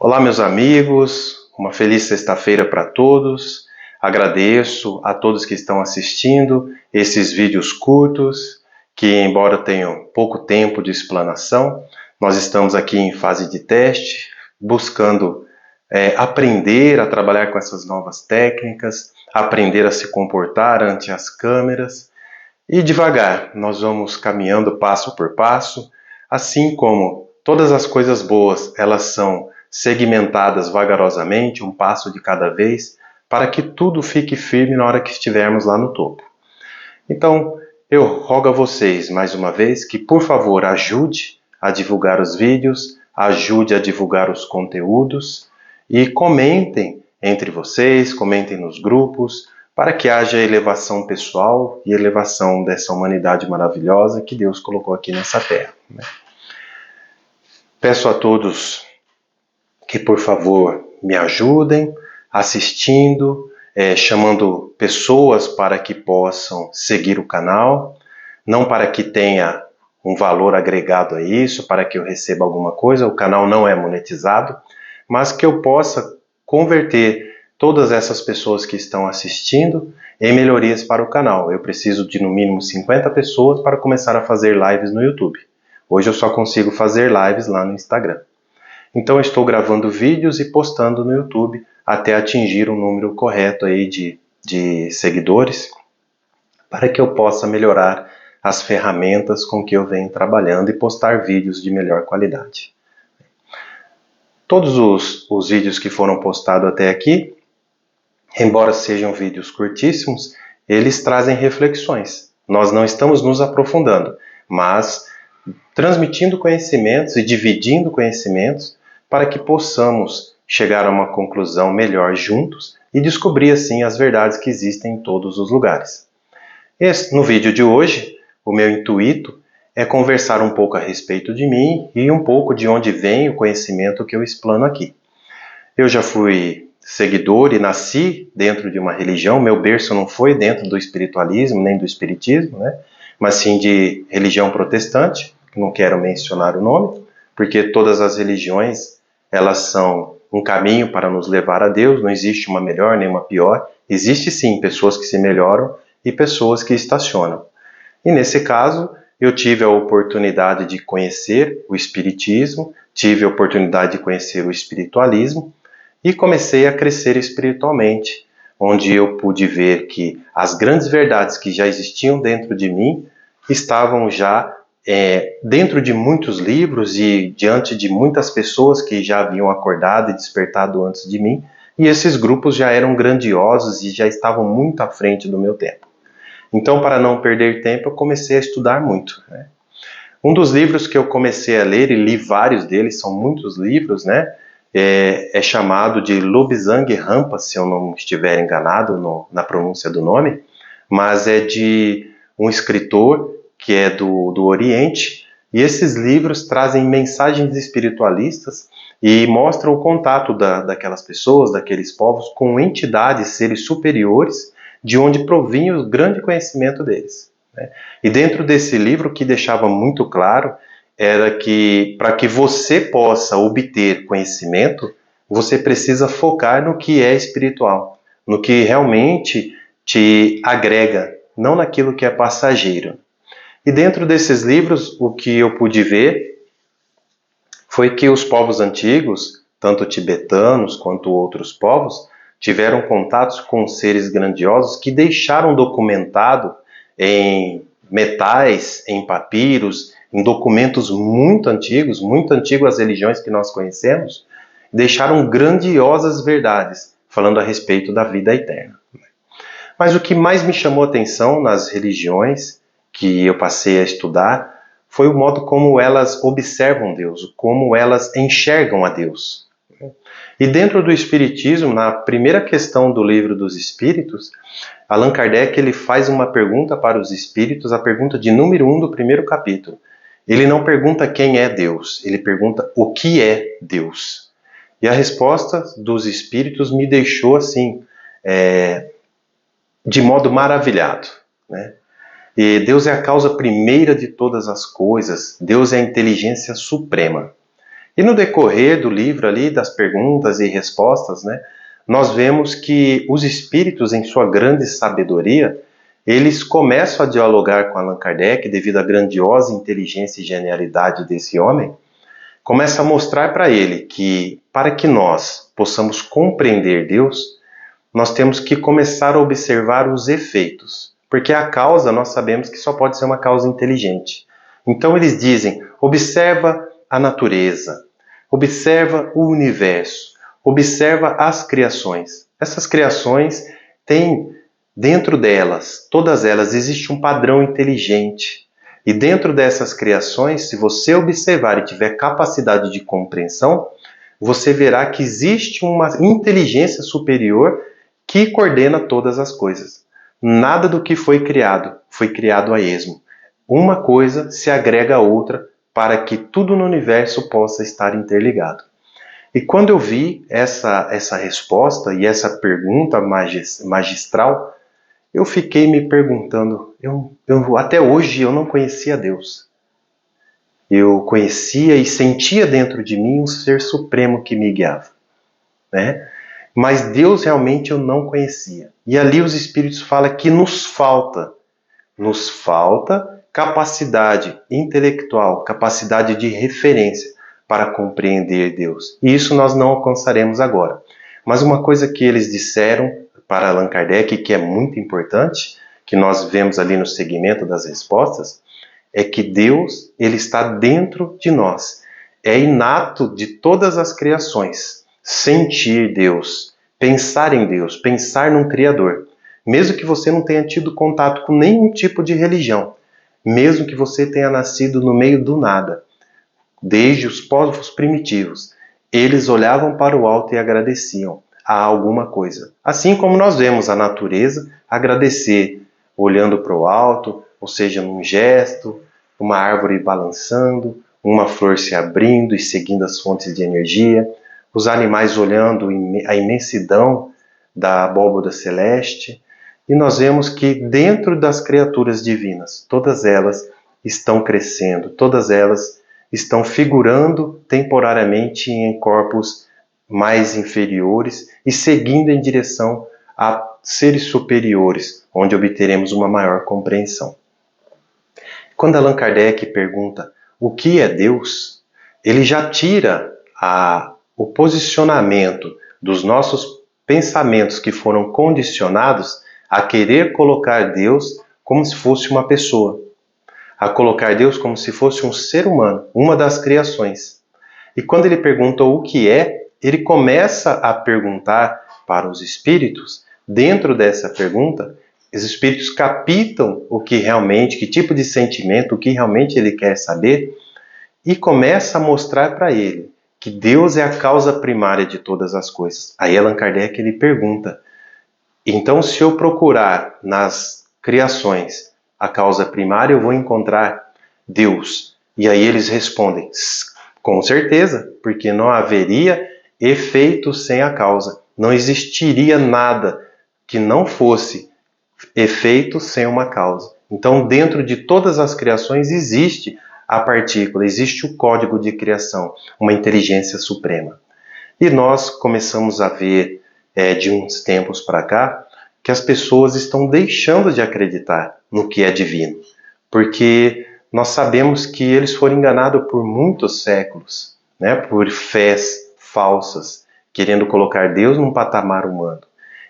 Olá, meus amigos, uma feliz sexta-feira para todos. Agradeço a todos que estão assistindo esses vídeos curtos, que, embora tenham pouco tempo de explanação, nós estamos aqui em fase de teste, buscando aprender a trabalhar com essas novas técnicas, aprender a se comportar ante as câmeras. E devagar, nós vamos caminhando passo por passo, assim como todas as coisas boas, elas são segmentadas vagarosamente, um passo de cada vez, para que tudo fique firme na hora que estivermos lá no topo. Então, eu rogo a vocês, mais uma vez, que por favor ajude a divulgar os vídeos, ajude a divulgar os conteúdos e comentem entre vocês, comentem nos grupos, para que haja elevação pessoal e elevação dessa humanidade maravilhosa que Deus colocou aqui nessa terra. Peço a todos que, por favor, me ajudem assistindo, chamando pessoas para que possam seguir o canal, não para que tenha um valor agregado a isso, para que eu receba alguma coisa, o canal não é monetizado, mas que eu possa converter todas essas pessoas que estão assistindo em melhorias para o canal. Eu preciso de no mínimo 50 pessoas para começar a fazer lives no YouTube. Hoje eu só consigo fazer lives lá no Instagram. Então eu estou gravando vídeos e postando no YouTube até atingir um número correto aí de seguidores, para que eu possa melhorar as ferramentas com que eu venho trabalhando e postar vídeos de melhor qualidade. Todos os vídeos que foram postados até aqui, embora sejam vídeos curtíssimos, eles trazem reflexões. Nós não estamos nos aprofundando, mas transmitindo conhecimentos e dividindo conhecimentos para que possamos chegar a uma conclusão melhor juntos e descobrir assim as verdades que existem em todos os lugares. No vídeo de hoje, o meu intuito é conversar um pouco a respeito de mim e um pouco de onde vem o conhecimento que eu explano aqui. Eu já fui seguidor e nasci dentro de uma religião, meu berço não foi dentro do espiritualismo nem do espiritismo, mas sim de religião protestante, que não quero mencionar o nome, porque todas as religiões, elas são um caminho para nos levar a Deus, não existe uma melhor nem uma pior, existe sim pessoas que se melhoram e pessoas que estacionam. E nesse caso, eu tive a oportunidade de conhecer o espiritismo, tive a oportunidade de conhecer o espiritualismo e comecei a crescer espiritualmente, onde eu pude ver que as grandes verdades que já existiam dentro de mim estavam já dentro de muitos livros e diante de muitas pessoas que já haviam acordado e despertado antes de mim, e esses grupos já eram grandiosos e já estavam muito à frente do meu tempo. Então, para não perder tempo, eu comecei a estudar muito. Um dos livros que eu comecei a ler, e li vários deles, são muitos livros, é chamado de Lobsang Rampa, se eu não estiver enganado na pronúncia do nome, mas é de um escritor que é do Oriente, e esses livros trazem mensagens espiritualistas e mostram o contato daquelas pessoas, daqueles povos, com entidades, seres superiores, de onde provinha o grande conhecimento deles. E dentro desse livro, o que deixava muito claro era que, para que você possa obter conhecimento, você precisa focar no que é espiritual, no que realmente te agrega, não naquilo que é passageiro. E dentro desses livros, o que eu pude ver foi que os povos antigos, tanto tibetanos quanto outros povos, tiveram contatos com seres grandiosos que deixaram documentado em metais, em papiros, em documentos muito antigos às religiões que nós conhecemos, deixaram grandiosas verdades falando a respeito da vida eterna. Mas o que mais me chamou a atenção nas religiões que eu passei a estudar foi o modo como elas observam Deus, como elas enxergam a Deus. E dentro do Espiritismo, na primeira questão do Livro dos Espíritos, Allan Kardec ele faz uma pergunta para os espíritos, a pergunta de número 1 do primeiro capítulo. Ele não pergunta quem é Deus, ele pergunta o que é Deus. E a resposta dos espíritos me deixou assim, de modo maravilhado. E Deus é a causa primeira de todas as coisas, Deus é a inteligência suprema. E no decorrer do livro ali, das perguntas e respostas, né, nós vemos que os espíritos, em sua grande sabedoria, eles começam a dialogar com Allan Kardec, devido à grandiosa inteligência e genialidade desse homem, começa a mostrar para ele que, para que nós possamos compreender Deus, nós temos que começar a observar os efeitos, porque a causa nós sabemos que só pode ser uma causa inteligente. Então eles dizem, observa a natureza, observa o universo, observa as criações. Essas criações têm dentro delas, todas elas, existe um padrão inteligente. E dentro dessas criações, se você observar e tiver capacidade de compreensão, você verá que existe uma inteligência superior que coordena todas as coisas. Nada do que foi criado a esmo. Uma coisa se agrega a outra para que tudo no universo possa estar interligado. E quando eu vi essa resposta e essa pergunta magistral, eu fiquei me perguntando, até hoje eu não conhecia Deus. Eu conhecia e sentia dentro de mim um ser supremo que me guiava, né? Mas Deus realmente eu não conhecia. E ali os Espíritos falam que nos falta capacidade intelectual, capacidade de referência para compreender Deus. E isso nós não alcançaremos agora. Mas uma coisa que eles disseram para Allan Kardec, que é muito importante, que nós vemos ali no segmento das respostas, é que Deus, ele está dentro de nós. É inato de todas as criações sentir Deus, pensar em Deus, pensar num Criador. Mesmo que você não tenha tido contato com nenhum tipo de religião, mesmo que você tenha nascido no meio do nada, desde os povos primitivos, eles olhavam para o alto e agradeciam a alguma coisa. Assim como nós vemos a natureza agradecer, olhando para o alto, ou seja, num gesto, uma árvore balançando, uma flor se abrindo e seguindo as fontes de energia, os animais olhando a imensidão da abóbora celeste, e nós vemos que dentro das criaturas divinas, todas elas estão crescendo, todas elas estão figurando temporariamente em corpos mais inferiores e seguindo em direção a seres superiores, onde obteremos uma maior compreensão. Quando Allan Kardec pergunta o que é Deus, ele já tira o posicionamento dos nossos pensamentos que foram condicionados a querer colocar Deus como se fosse uma pessoa, a colocar Deus como se fosse um ser humano, uma das criações. E quando ele pergunta o que é, ele começa a perguntar para os espíritos. Dentro dessa pergunta, os espíritos captam o que realmente, que tipo de sentimento, o que realmente ele quer saber, e começa a mostrar para ele que Deus é a causa primária de todas as coisas. Aí Allan Kardec ele pergunta, então se eu procurar nas criações a causa primária, eu vou encontrar Deus. E aí eles respondem, com certeza, porque não haveria efeito sem a causa. Não existiria nada que não fosse efeito sem uma causa. Então, dentro de todas as criações existe a partícula, existe o código de criação, uma inteligência suprema. E nós começamos a ver, de uns tempos para cá, que as pessoas estão deixando de acreditar no que é divino, porque nós sabemos que eles foram enganados por muitos séculos, né, por fés falsas, querendo colocar Deus num patamar humano.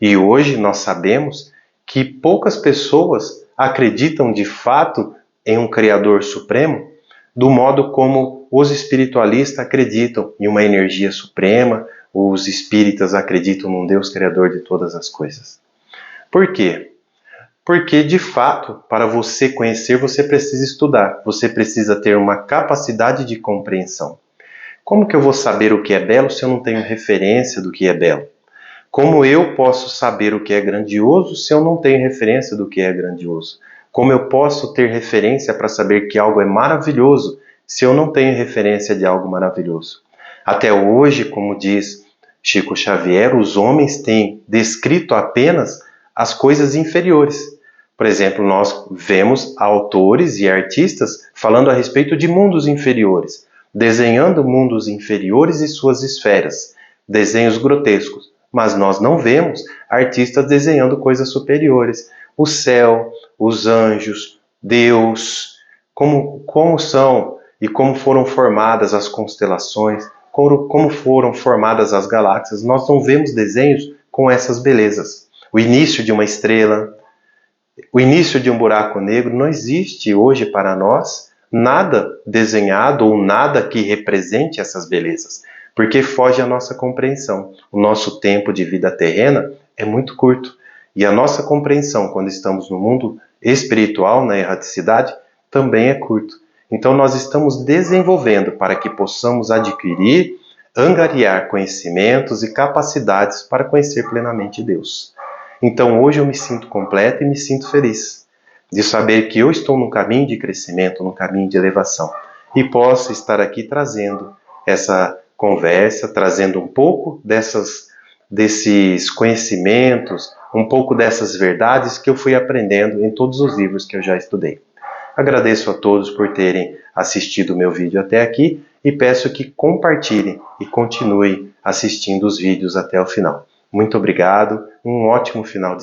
E hoje nós sabemos que poucas pessoas acreditam de fato em um Criador Supremo, do modo como os espiritualistas acreditam em uma energia suprema, os espíritas acreditam num Deus Criador de todas as coisas. Por quê? Porque, de fato, para você conhecer, você precisa estudar, você precisa ter uma capacidade de compreensão. Como que eu vou saber o que é belo se eu não tenho referência do que é belo? Como eu posso saber o que é grandioso se eu não tenho referência do que é grandioso? Como eu posso ter referência para saber que algo é maravilhoso se eu não tenho referência de algo maravilhoso? Até hoje, como diz Chico Xavier, os homens têm descrito apenas as coisas inferiores. Por exemplo, nós vemos autores e artistas falando a respeito de mundos inferiores. desenhando mundos inferiores e suas esferas, desenhos grotescos, mas nós não vemos artistas desenhando coisas superiores. O céu, os anjos, Deus, como são e como foram formadas as constelações, como foram formadas as galáxias. Nós não vemos desenhos com essas belezas. O início de uma estrela, o início de um buraco negro, não existe hoje para nós nada desenhado ou nada que represente essas belezas, porque foge à nossa compreensão. O nosso tempo de vida terrena é muito curto e a nossa compreensão quando estamos no mundo espiritual, na erraticidade, também é curto. Então nós estamos desenvolvendo para que possamos adquirir, angariar conhecimentos e capacidades para conhecer plenamente Deus. Então hoje eu me sinto completo e me sinto feliz de saber que eu estou num caminho de crescimento, num caminho de elevação e posso estar aqui trazendo essa conversa, trazendo um pouco desses conhecimentos, um pouco dessas verdades que eu fui aprendendo em todos os livros que eu já estudei. Agradeço a todos por terem assistido o meu vídeo até aqui e peço que compartilhem e continuem assistindo os vídeos até o final. Muito obrigado, um ótimo final de semana.